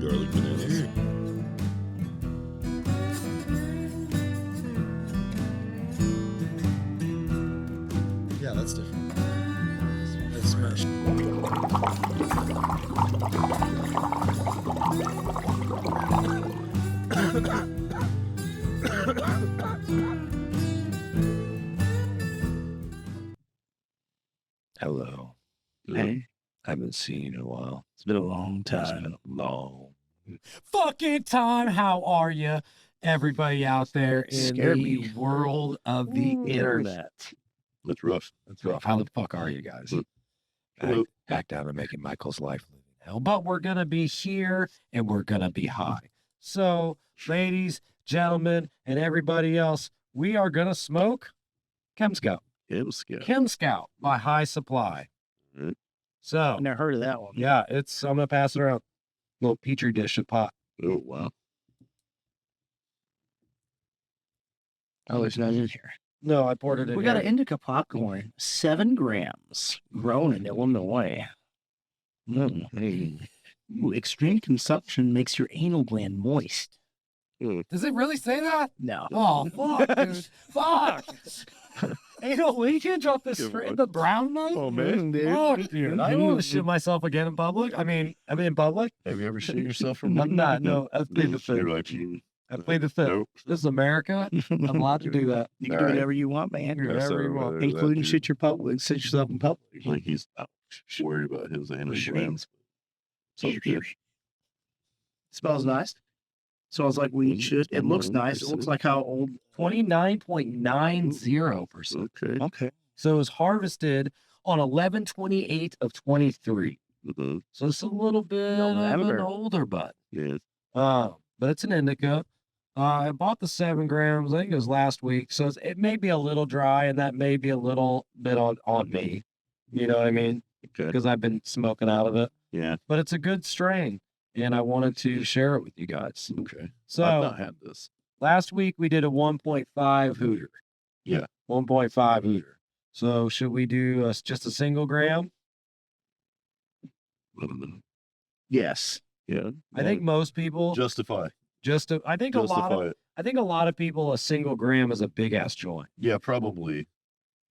garlic bananas. Yeah, that's different. That's smashed. Hello. Hey, I haven't seen you in a while. it's been a long It's been time. a long. Fucking time. How are you, everybody out there in Scared the me. world of the internet? That's rough. That's rough. How the fuck are you guys? Hello. Back down to making Michael's life living hell. But we're gonna be here and we're gonna be high. So, ladies, gentlemen, and everybody else, we are gonna smoke Chem Scout. It was scary. Chem Scout by High Supply. Mhm. So, I never heard of that one. yeah, I'm gonna pass it around. Little petri dish of pot. Oh, wow. Oh, there's none in here. No, I poured it in We got here. an indica popcorn, 7 grams, grown in Illinois. Ooh, extreme consumption makes your anal gland moist. Does it really say that? No. Oh, fuck, dude. Fuck. Anal leakage off the straight, the brown one? Oh, man. Fuck, dude. I don't want to shit myself again in public. I mean in public. Have you ever shit yourself from I'm not, no. I plead the fifth. You're like, I plead the fifth. nope. This is America. I'm allowed to do that. You can do Alright. whatever you want, man. Do whatever you want. Including shit yourself in public. Like he's not worried about his anal glands. So good. Smells nice. Smells like weed should. It looks nice. It looks like how old. 29.90%. Okay. Okay. So it was harvested on 11/28 of 23. Mhm. So it's a little bit of an November. older bud. Yeah. But it's an indica. I bought the 7 grams. I think it was last week. So it may be a little dry, and that may be a little bit on me. You know what I mean? Okay. Because I've been smoking out of it. Yeah. But it's a good strain, and I wanted to share it with you guys. Okay. I've So not had this. last week we did a 1.5 hooter. Yeah. 1.5 hooter. So should we do just a single gram? Yes. Yeah. I think most people Justify. I think a lot Justify of it. people a single gram is a big ass joint. Yeah, probably.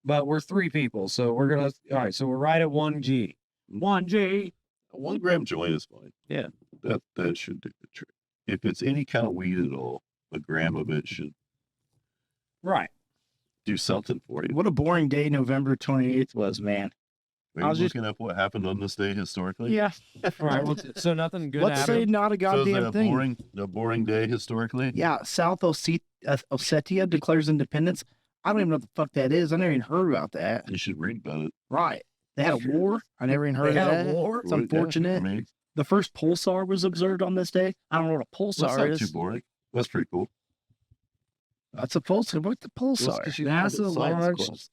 But we're 3 people, so we're gonna all right, so we're right at 1G. 1G. A 1 gram joint is fine. Yeah. That should do the trick. If it's any kind of weed at all, a gram of it should Right. do something for you. What a boring day November 28th was, man. Are I you was just- looking up what happened on this day historically? Yeah. All right. Well, so nothing good Let's say happened. not a So is goddamn it thing. a boring day historically? Yeah, South Ossetia declares independence. I don't even know what the fuck that is. I never even heard about that. You should read about it. Right. They had a war. I never even heard They of had a that. war? It's Right, yeah. unfortunate. I mean, The first pulsar was observed on this day. I don't know what a that's pulsar not is. too boring. That's pretty cool. That's a pulsar. What's the pulsar? NASA launched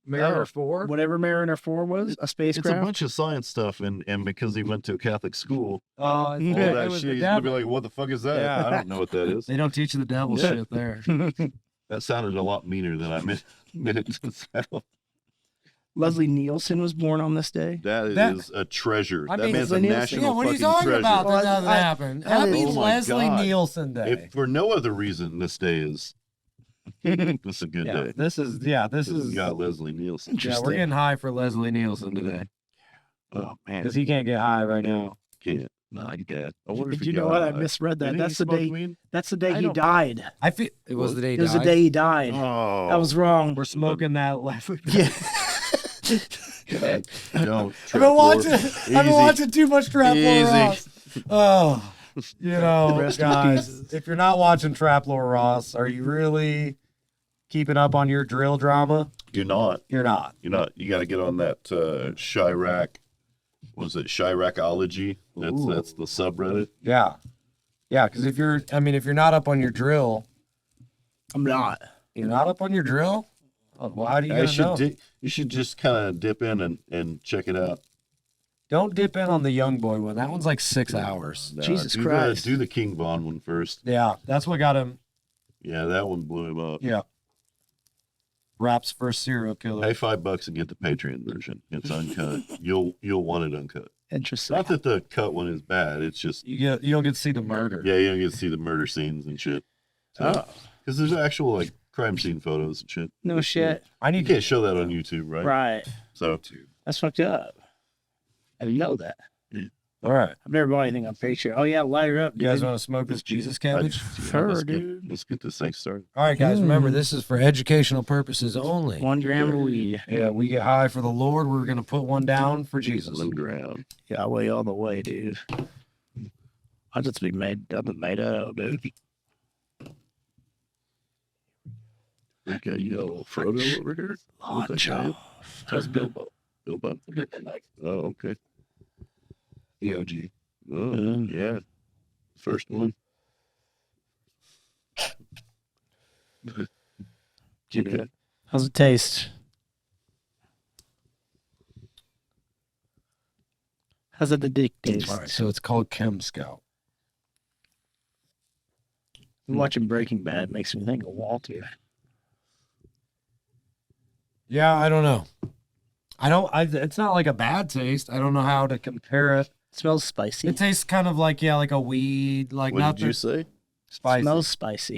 Mariner 4. Whatever Mariner 4 was, a It's a spacecraft. bunch of science stuff, and because he went to a Catholic school, Oh, all Yeah, that it was shit, the he's gonna be devil. like, "What the fuck is that? Yeah. I don't know what that is." They don't teach you the devil Yeah. shit there. That sounded a lot meaner than I meant it to sound. Leslie Nielsen was born on this day. That That- is a treasure. I that mean, man's a Leslie Nielsen. national Yeah, what are you fucking talking treasure. about? Well, That doesn't I- happen. I- Happy Oh my Leslie God. Nielsen Day. If for no other reason, this day is it's a good yeah, day. this is This has got Leslie Nielsen. yeah, Interesting. we're getting high for Leslie Nielsen today Oh man, because he can't get high right now. can't. No, you can't. I wonder if Did he you know got what? I high. misread that. Did he That's the smoke day. weed? That's the day I he don't- died. I feel it was the day. It was the day he died. Oh, That was wrong. We're smoking that left. Yeah. Don't. I've been watching. Trap I've been watching too much Trap Lore Easy. Ross. Oh, you know, Rest in guys, if you're not watching Trap Lore Ross, are you really keeping up on your drill drama? You're not. You're not. You're not. You got to get on that Chirac. Was it Chiracology? That's the subreddit. Yeah, yeah. Because if you're not up on your drill, I'm not. you're not up on your drill. Well, how do you I gonna should know? you should just kind of dip in and check it out. Don't dip in on the young boy one. That one's like 6 hours. Nah, Jesus do Christ. do the King Von one first. Yeah, that's what got him. Yeah, that one blew him up. Yeah. Rap's first serial killer. Pay $5 and get the Patreon version. It's uncut. You'll want it uncut. Interesting. Not that the cut one is bad. It's just You don't get to see the murder. yeah, you don't get to see the murder scenes and shit. Oh, Because there's actual like crime scene photos and shit. no shit. I You need to can't show that on YouTube, right? Right. So That's fucked up. I didn't know that. All right. I've never bought anything on Patreon. Oh yeah, light her up, You guys dude. want to smoke this Jesus cabbage? Sure, dude. Let's get this thing started. All right, guys. Remember, this is for educational purposes only. 1 gram of weed. Yeah, we get high for the Lord. We're gonna put one down for Jesus. Low ground. Yahweh all the way, dude. I'll just be made up, dude. Okay, you know Frodo over here. Launch off. That's Bilbo. Bilbo. Oh, okay. The OG. Oh, yeah. First one. Okay. How's it taste? How's it the dick taste? All right, so it's called Chem Scout. Watching Breaking Bad makes me think of Walter. Yeah, I don't know. It's not like a bad taste. I don't know how to compare it. It smells spicy. It tastes kind of like like a weed, like What not did you say? spicy. Smells spicy.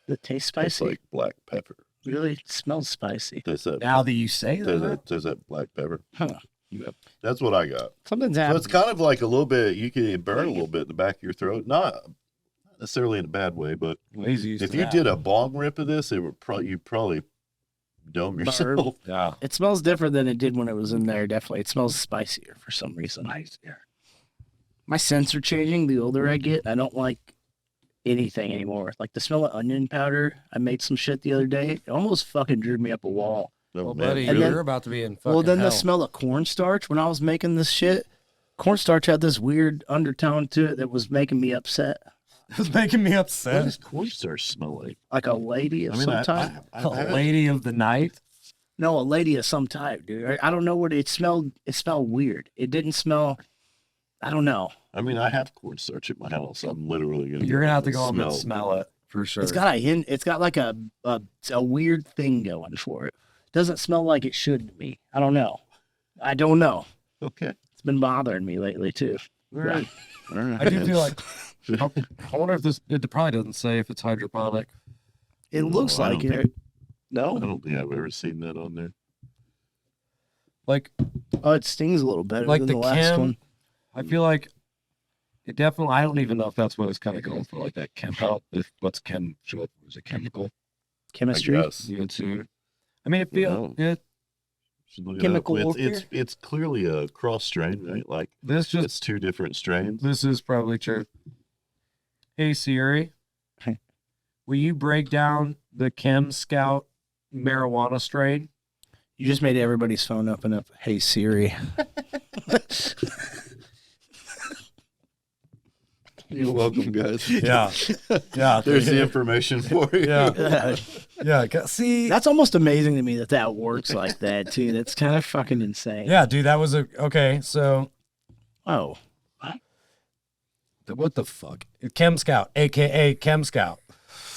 Does it taste It's spicy? like black pepper. Really? It smells spicy. There's that. Now that you say There's that, that. There's that black pepper. Huh. Yep. That's what I got. Something's So happening. it's kind of like a little bit. You can burn a little bit in the back of your throat. Not necessarily in a bad way, but lazy used if to you that. did a bong rip of this, it would you probably dome yourself. Yeah. It smells different than it did when it was in there, definitely. It smells spicier for some reason. My scents are changing the older I get. I don't like anything anymore. Like the smell of onion powder. I made some shit the other day. It almost fucking drew me up a wall. Oh, Well, man. buddy, And you're then- about to be in fucking Well, then hell. the smell of cornstarch when I was making this shit. Cornstarch had this weird undertone to it that was making me upset. It was making me What upset. does cornstarch smell like? Like a lady of I mean, some type. The lady of the night. No, a lady of some type, dude. I don't know what it smelled. It smelled weird. It didn't smell. I don't know. I mean, I have cornstarch at my house. I'm literally gonna. You're gonna have to go home and smell it for sure. It's got a hint. It's got like a weird thing going for it. Doesn't smell like it should to me. I don't know. I don't know. Okay. It's been bothering me lately too. All right. All right. I do feel like. I wonder if this. It probably doesn't say if it's hydroponic. It No, looks I like don't it. I No. don't think I've ever seen that on there. Like Oh, it stings a little better Like than the the last Chem- one. I feel like it definitely. I don't even know if that's what it's kind of going for. Like that chem. If what's chem? Is it chemical? Chemistry. I guess. Yeah, too. I mean, it feels. No. It, Should look it Chemical up. warfare? It's clearly a cross strain, right? Like this just. it's two different strains. This is probably true. Hey Siri, will you break down the Chem Scout marijuana strain? You just made everybody's phone open up. Hey Siri. You're welcome, guys. Yeah, yeah. There's the information for you. Yeah, yeah. See, That's almost amazing to me that works like that too. That's kind of fucking insane. yeah, dude. That was okay. So, Oh. what the fuck? Chem Scout, aka Chem Scout.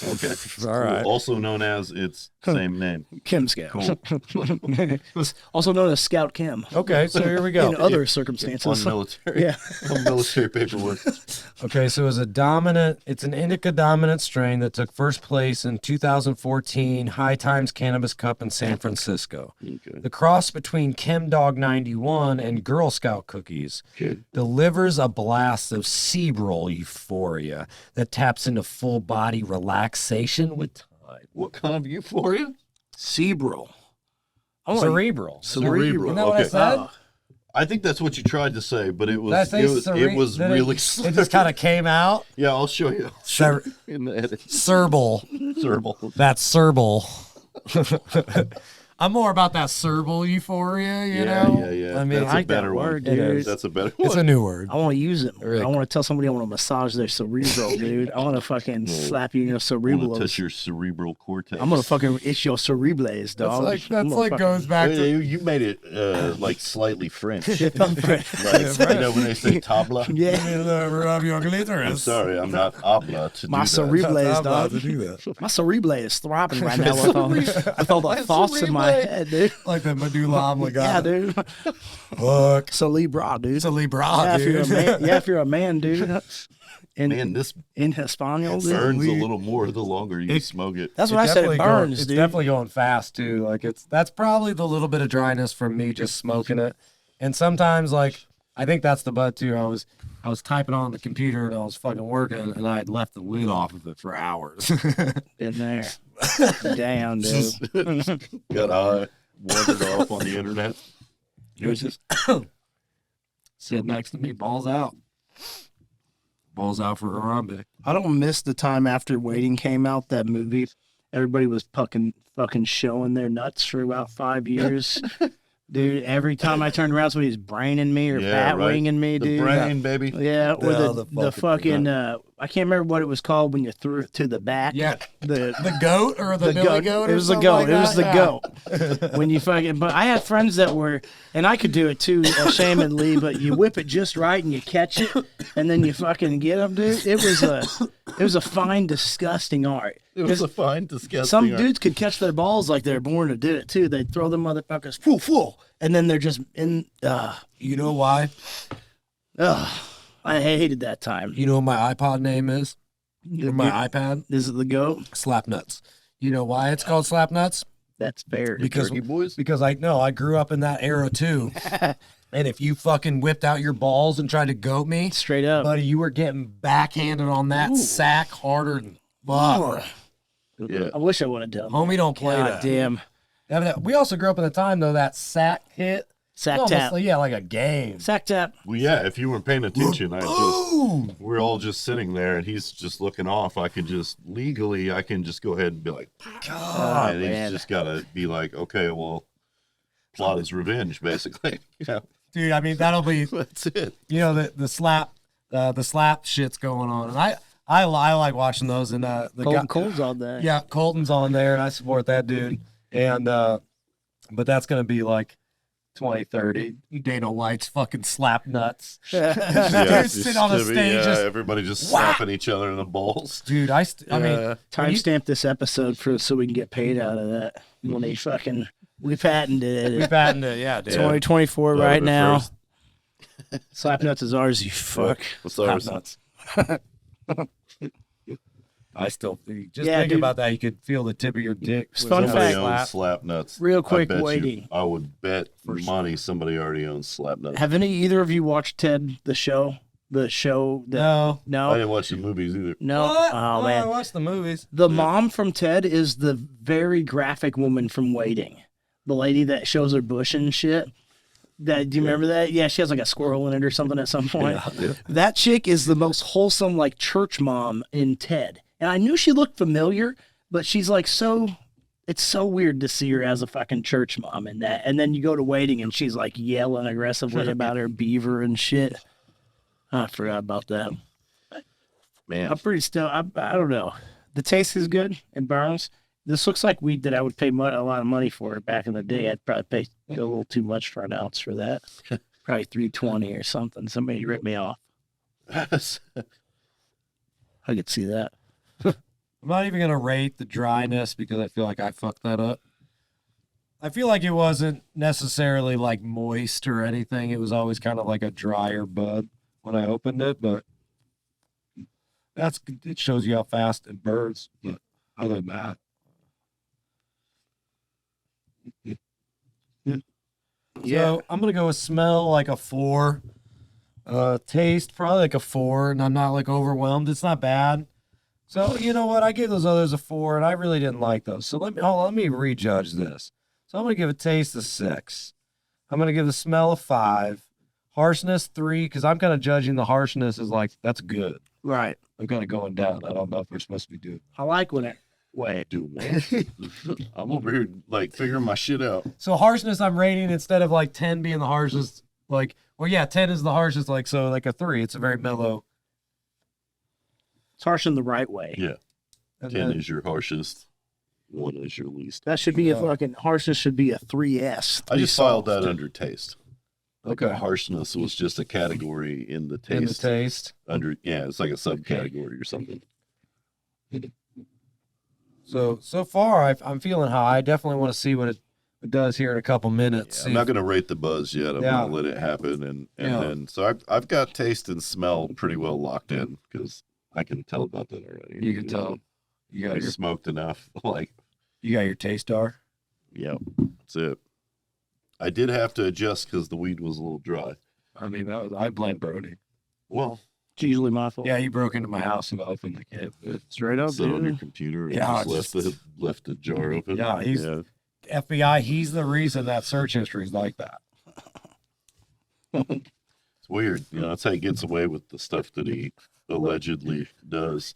Okay. All right. Also known as its same name. Chem Scout. Also known as Scout Chem. Okay, so here we go. In other On circumstances. military. Yeah. On military paperwork. Okay, so it's an indica dominant strain that took first place in 2014 High Times Cannabis Cup in San Francisco. Okay. The cross between Chem Dawg 91 and Girl Scout cookies Okay. delivers a blast of cerebral euphoria that taps into full body relaxation with time. What kind of euphoria? Cerebral. Oh, Cerebral. Cerebral. Isn't that what I Okay. said? I think that's what you tried to say, but it Did I was say it was did really. It just kind of came out. Yeah, I'll show you Cer- in the edit. Cerebral. Cerebral. That's cerebral. I'm more about that cerebral euphoria, you know? Yeah. I mean, that's I like a better that one. word, It dude. is. That's a better one. It's a new word. I want to use it more. Rick. I want to tell somebody I want to massage their cerebral, dude. I want to fucking slap you in your I want to cerebral. touch your cerebral cortex. I'm gonna fucking itch your cerebrales, dog. That's I'm gonna fucking- goes back Hey, to you made it like slightly French. If I'm French. Like, you know when they say tabla? Yeah, rub your clitoris. I'm sorry, I'm not habla to my do that. cerebrales, I'm about dog. to do that. My cerebral is throbbing right now with all the thoughts in my head, dude. Like the medulla Yeah, oblongata. dude. Fuck. It's a Libra, dude. It's a Libra, Yeah, if dude. you're a man, yeah, if you're a man, dude. In Man, this in Hispaniel, dude. burns a little more the longer you smoke it. That's what I said. It burns, It's dude. definitely going fast too. Like that's probably the little bit of dryness from me just smoking it. And sometimes like I think that's the bud too. I was typing on the computer and I was fucking working and I had left the lid off of it for hours. In there. Damn, dude. Got high, wandered off on the internet. It was just sit next to me, balls out. Balls out for Harambe. I don't miss the time after Waiting came out, that movie. Everybody was fucking showing their nuts for about 5 years. Dude, every time I turned around, somebody's braining me or Yeah, bat right. winging me, The dude. brain, baby. Yeah, or Yeah, the fucking I can't remember what it was called when you threw it to the back. Yeah. The goat or the billy goat? It or was the something goat. like It was the that? goat. When you fucking, but I had friends that were, and I could do it too, ashamedly. But you whip it just right and you catch it, and then you fucking get them, dude. It was a fine, disgusting art. It was a fine, disgusting. Some art. dudes could catch their balls like they're born to do it too. They'd throw them motherfuckers full, and then they're just in. You know why? I hated that time. You know what my iPod name is? Or my iPad? Is it the goat? Slap Nuts. You know why it's called Slap Nuts? That's fair. Because Turkey boys. I grew up in that era too. And if you fucking whipped out your balls and tried to goat me, Straight up. buddy, you were getting backhanded on that sack harder than fuck. Yeah. I wish I would have done. Homie, don't play God that. damn. We also grew up in the time though that sack hit. Sack almost tap. like, yeah, like a game. Sack tap. Well, yeah. If you weren't paying attention, we're all just sitting there, and he's just looking off. I can just go ahead and be like, Oh, and man. he's just gotta be like, okay, well, plot is revenge, basically. Yeah, Dude, I mean that'll be that's it. you know the slap shit's going on. And I like watching those and the Colton guy, Cole's all day. yeah, Colton's on there and I support that dude. And but that's gonna be like 2030. Dana White's fucking Slap Nuts. Yeah, Dude, sit on a stage just everybody just whack. slapping each other in the balls. dude, I mean Timestamp this episode so we can get paid out of that. When they fucking we patented we it. patented it, yeah, dude. 2024 Thought right of it now. first. Slap nuts is ours, you fuck. What's ours? Nuts. I still think Yeah, think dude. about that. You could feel the tip of your dick. Fun Somebody fact. owns slap nuts. Real I quick, bet you- waiting. I would bet money somebody already owns slap nuts. Have either of you watched Ted the show? The show that No. I no didn't watch the movies either. no. What? Oh I man. watched the movies. The mom from Ted is the very graphic woman from Waiting. The lady that shows her bush and shit. Do you remember that? Yeah, she has like a squirrel in it or something at some point. That chick is the most wholesome, like church mom in Ted. And I knew she looked familiar, but she's like it's so weird to see her as a fucking church mom in that. And then you go to Waiting and she's like yelling aggressively about her beaver and shit. I forgot about that. Man, I'm pretty still. I don't know. The taste is good. It burns. This looks like weed that I would pay a lot of money for back in the day. I'd probably pay a little too much for an ounce for that. Probably $3.20 or something. Somebody ripped me off. I could see that. I'm not even gonna rate the dryness because I feel like I fucked that up. I feel like it wasn't necessarily like moist or anything. It was always kind of like a drier bud when I opened it, but it shows you how fast it burns. But other than that, So I'm gonna go with smell like a 4. Taste probably like a 4, and I'm not like overwhelmed. It's not bad. So you know what? I gave those others a 4, and I really didn't like those. So let me rejudge this. So I'm gonna give a taste a 6. I'm gonna give the smell a 5. Harshness 3, because I'm kind of judging the harshness as like that's good. Right. I'm kind of going down. I don't know if we're supposed to be doing. I like when it. Wait. dude, man. I'm over here like figuring my shit out. So harshness I'm rating instead of like 10 being the harshest. Like, well, yeah, 10 is the harshest. Like, so like a 3. It's a very mellow. It's harsh in the right way. Yeah, And 10 then- is your harshest. 1 is your least. That should be a fucking harshness. Should be a 3S. I just filed that under taste. Like Okay. harshness was just a category in the in the taste. taste. Under it's like a subcategory or something. So far, I'm feeling high. I definitely want to see what it does here in a couple minutes. I'm not going to rate the buzz yet. I'm Yeah. going to let it happen. And then, so I've got taste and smell pretty well locked in because I can tell about that already. You can tell. You I got your smoked enough. Like, You got your taste star? yeah, that's it. I did have to adjust because the weed was a little dry. I mean, I blame Brody. Well, It's usually my fault. Yeah, he broke into my house. I opened the can. Straight up, sit on your dude. computer and Yeah, just left the jar open. Yeah, he's FBI. He's the reason that search history is like that. It's weird. You know, that's how he gets away with the stuff that he allegedly does.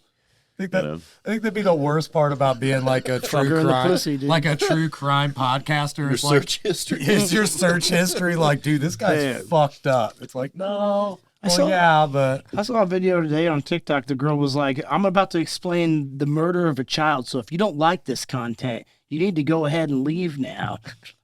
I think You that know? I think that'd be the worst part about being like a true Fucker in the crime, pussy, dude. like a true crime podcaster. Your It's like, search history. is your search history like, dude, this guy's Man. fucked up? It's like, no, I well, saw- yeah, but I saw a video today on TikTok. The girl was like, I'm about to explain the murder of a child. So if you don't like this content, you need to go ahead and leave now.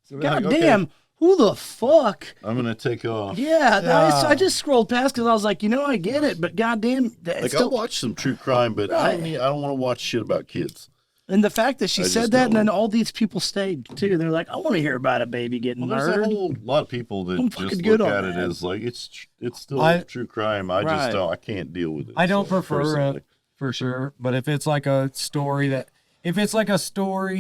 So we're God like, okay, damn. Who the fuck? I'm gonna take off. Yeah, Yeah. I just scrolled past because I was like, I get it, but goddamn, Like it's I'll still, watch some true crime, but I don't want to watch shit about kids. and the fact that she I said just that, and don't. then all these people stayed too. They're like, I want to hear about a baby getting Well, there's a murdered. whole lot of people that I'm just fucking look good at on it that. as like it's still I- true crime. I Right. just don't. I can't deal with it. I don't so, prefer personally. it for sure. But if it's like a story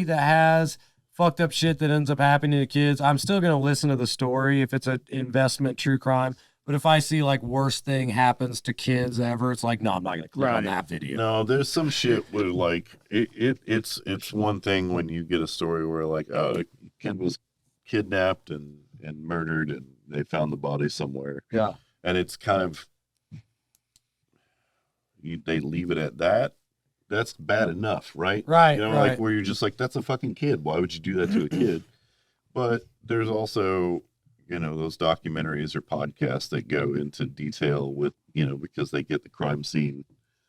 that has fucked up shit that ends up happening to kids, I'm still gonna listen to the story if it's an investment true crime. But if I see like worst thing happens to kids ever, it's like, no, I'm not gonna click on Right. that video. No, there's some shit where like it's one thing when you get a story where like, oh, the kid was kidnapped and murdered and they found the body somewhere, Yeah. and it's kind of they leave it at that. That's bad enough, right? Right, You know, right. like where you're just like, that's a fucking kid. Why would you do that to a kid? But there's also, those documentaries or podcasts that go into detail with, because they get the crime scene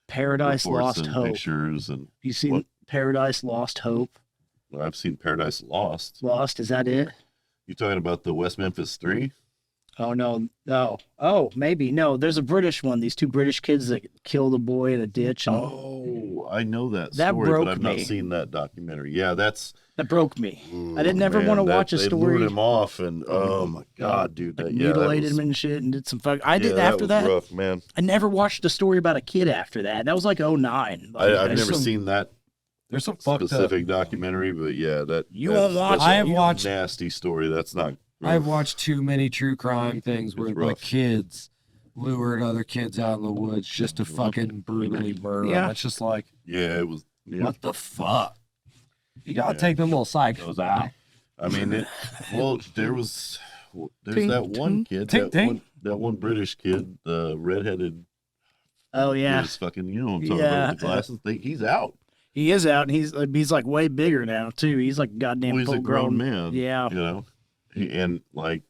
Paradise reports Lost and Hope. pictures, and You seen What? Paradise Lost Hope? I've seen Paradise Lost. Lost, is that it? You talking about the West Memphis 3? Oh no, no. Oh, maybe no. There's a British one. These two British kids that killed a boy in a ditch. And Oh, I know that That story, broke but I've not me. seen that documentary. Yeah, that's. that broke me. Ooh, I didn't ever man, want to that- watch a they story. lured him off, and oh my god, dude, Like, that mutilated was, him and shit, and did some fuck. I did yeah, after was that. rough, man. I never watched a story about a kid after that. That was like 09. Like, I've there's never some- seen that There's some fucked up. specific documentary, but yeah, that You that's- won't watch that's I a have watched- nasty story. That's not. I've watched too many true crime things where It's like rough. kids lured other kids out in the woods just to fucking brutally murder Yeah. them. It's just like, Yeah, it was. Yeah. what the fuck? You gotta Yeah. take them little psychos out. I mean, there's Tink, that one kid, tink, tink. that one British kid, the redheaded. Oh yeah, Is fucking. You know what I'm talking Yeah. about with the glasses. He's out. he is out, and he's like way bigger now too. He's like goddamn Well, he's a full grown man. Yeah, And like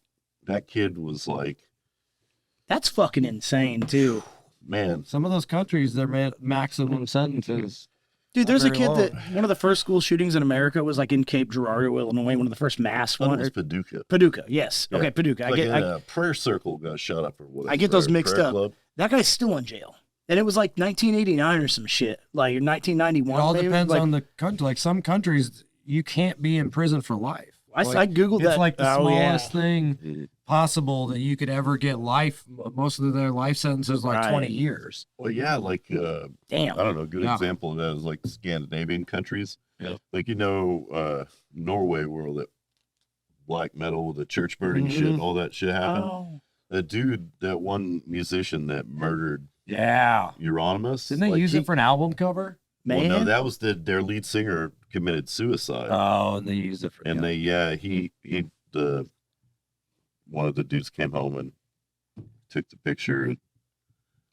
that kid was like, that's fucking insane too. man, Some of those countries, their maximum sentences. Dude, there's a very kid long. that one of the first school shootings in America was like in Cape Girardeau, Illinois. One of the first mass that ones. was Paducah. Paducah, yes. Yeah. Okay, Paducah. Like I a prayer circle got shot up or whatever. I get those mixed prayer up. club. That guy's still in jail, and it was like 1989 or some shit, like It 1991. all maybe. depends Like, on the country. Like some countries, you can't be in prison for life. I googled It's that. like the Oh, yeah. smallest thing possible that you could ever get life. Most of their life sentences like Right. 20 years. Well, yeah, like Damn. I don't know. A good Yeah. example of that is like the Scandinavian countries. Yeah. Like Norway, where all that black metal, the church burning shit, all that shit happened. Oh. That dude, that one musician that murdered Yeah. Euronymous. Didn't they like, use he- it for an album cover? Well, Man. no, that was their lead singer committed suicide. Oh, and they used it for. And the one of the dudes came home and took the picture.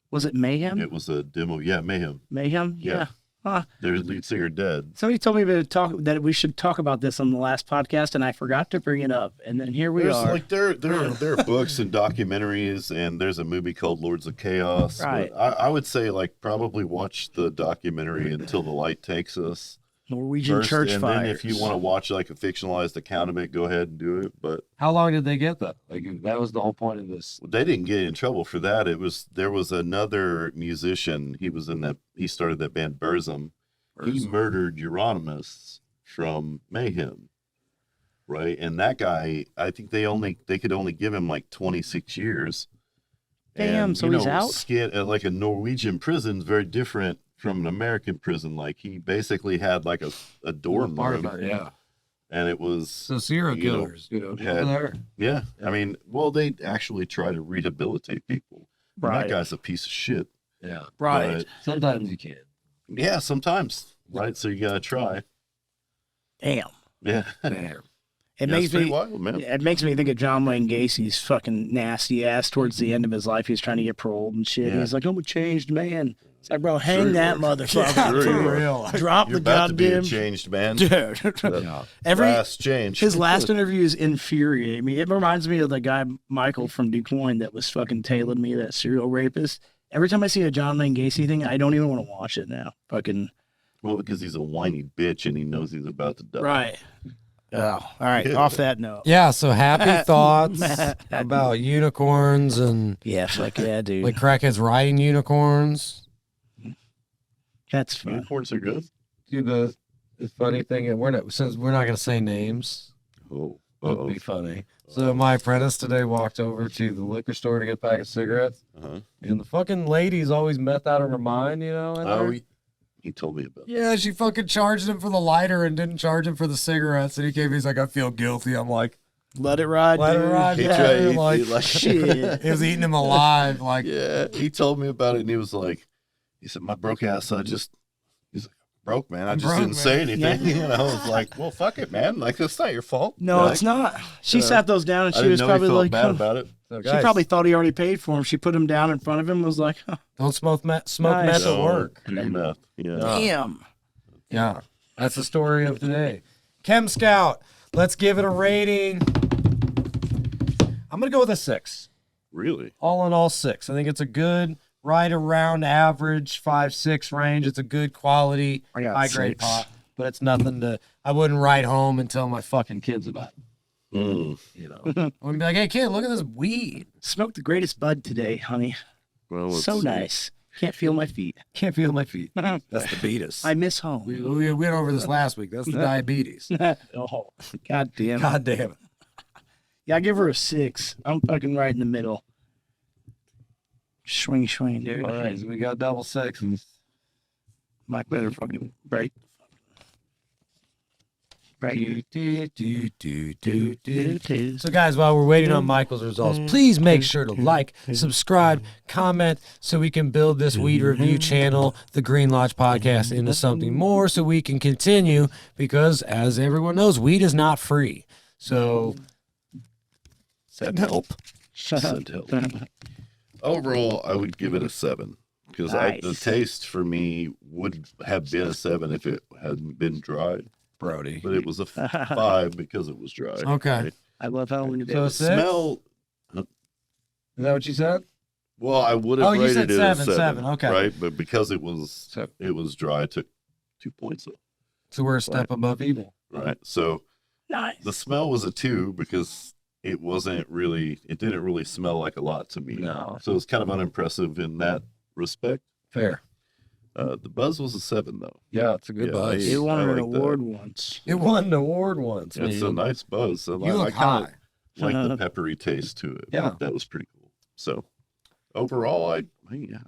Was it Mayhem? It was a demo. Yeah, Mayhem. Mayhem? Yeah. Yeah. Huh. Their lead singer dead. Somebody told me that we should talk about this on the last podcast, and I forgot to bring it up. And then here we There's are. like there are books and documentaries, and there's a movie called Lords of Chaos. but Right. I would say like probably watch the documentary Until the Light Takes Us Norwegian first, church and fires. then if you want to watch like a fictionalized account of it, go ahead and do it. But How long did they get that? Like that was the whole point of this. they didn't get in trouble for that. There was another musician. He started that band Burzum. He murdered Euronymous from Mayhem. right? And that guy, I think they could only give him like 26 years. Damn, And, so he's out? Skid at like a Norwegian prison is very different from an American prison. Like he basically had like a dorm room, Yeah. and it was So serial you know, killers. had- There. yeah. I mean, well, they actually try to rehabilitate people. And Right. That guy's a piece of shit. Yeah. Right. But, Sometimes you can. yeah, sometimes, right? So you gotta try. Damn. Yeah. Damn. It Yeah, makes it's pretty me. wild, man. It makes me think of John Wayne Gacy's fucking nasty ass towards the end of his life. He was trying to get paroled and shit. Yeah. He's like, I'm a changed man. It's like, bro, hang you that were. motherfucker. Sure you For were. real. Drop You're the about to be a goddamn changed man. dude. The Every last change. his last interviews infuriate me. It reminds me of the guy Michael from DuQuoin that was fucking tailing me, that serial rapist. Every time I see a John Wayne Gacy thing, I don't even want to watch it now. Fucking Well, because he's a whiny bitch and he knows he's about to die. right. Oh, all right. Yeah. Off that note. Yeah, so happy thoughts about unicorns and Yeah, fuck yeah, dude. like crackheads riding unicorns. That's fun. Unicorns are good. Dude, the funny thing, and since we're not gonna say names, Oh, That'd be funny. so my apprentice today walked over to the liquor store to get a pack of cigarettes, uh-huh. and the fucking lady's always meth out of her mind, you know. in Oh, there. he told me about. Yeah, she fucking charged him for the lighter and didn't charge him for the cigarettes, and he came. He's like, I feel guilty. I'm like, Let it ride, let dude. her ride. He Yeah, tried- dude, like, he Shit. he was eating him alive. Like, Yeah, he told me about it, and he was like, he said, "My broke ass, he's like, broke, man. I just Broke, didn't say man. anything." You know, I was like, "Well, fuck it, man. Like, that's not your fault." No, Like, it's not. She uh, sat those down and I she didn't was know probably he felt like, bad huh. about it. so She guys, probably thought he already paid for him. She put him down in front of him and was like, huh, don't smoke meth Nice. at work. Do meth. Yeah. damn. Yeah, that's the story of today. Chem Scout, let's give it a rating. I'm gonna go with a 6. Really? All in all, 6. I think it's a good, right around average 5-6 range. It's a good quality, I got high grade 6. pot, but it's nothing to. I wouldn't write home and tell my fucking kids about it. Mm. You know, I wouldn't be like, "Hey kid, look at this weed. Smoked the greatest bud today, honey. Well, So let's see. nice. Can't feel my feet. Can't feel my feet." I That's the beatus. miss home. We went over this last week. That's the diabetes. Oh, god damn. God damn it. Yeah, I give her a 6. I'm fucking right in the middle. Swing, dude. All right, so we got double 6s. Mike better fucking break. Break. So, guys, while we're waiting on Michael's results, please make sure to like, subscribe, comment, so we can build this weed review channel, the Green Lodge Podcast, into something more, so we can continue. Because, as everyone knows, weed is not free. So, send help. Shut up. Overall, I would give it a 7 because Nice. the taste for me would have been a 7 if it hadn't been dried, Brody. but it was a 5 because it was dry. Okay. right? I love how we So, The 6? smell. Is that what you said? Well, I would have Oh, you rated said it seven, a 7. seven, okay. Right, but because it was Seven. dry, I took 2 points off. So, we're a step above evil. Right, so nice. the smell was a 2 because it didn't really smell like a lot to me. No. So it's kind of unimpressive in that respect. Fair. The buzz was a 7 though. Yeah, it's a good Yeah, buzz. It won I an like that. award once. It won an award once. It's a man. nice buzz. So You I look kind high. of like the peppery taste to it. Yeah. That was pretty cool. So overall, I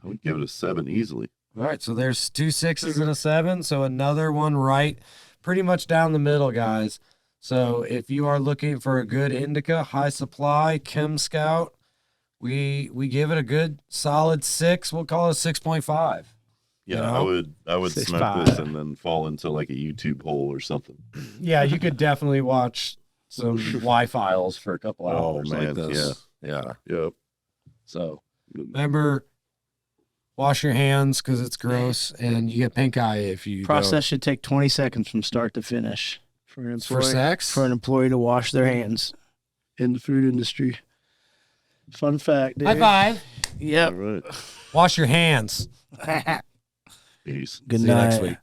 would give it a 7 easily. All right, so there's 2 6s and a 7, so another one right, pretty much down the middle, guys. So if you are looking for a good indica, high supply, Chem Scout, we give it a good solid 6. We'll call it a 6.5. Yeah, You know? I would 6.5. smoke this and then fall into like a YouTube hole or something. Yeah, you could definitely watch some Y files for a couple hours like this. Yeah. Yep. So remember, wash your hands because it's gross, and you get pink eye if you Process should take 20 seconds from start to finish for an don't. For employee, sex. for an employee to wash their hands in the food industry. Fun fact, dude. High five. All Yep. right. Wash your hands. Peace. Good See you night. next week.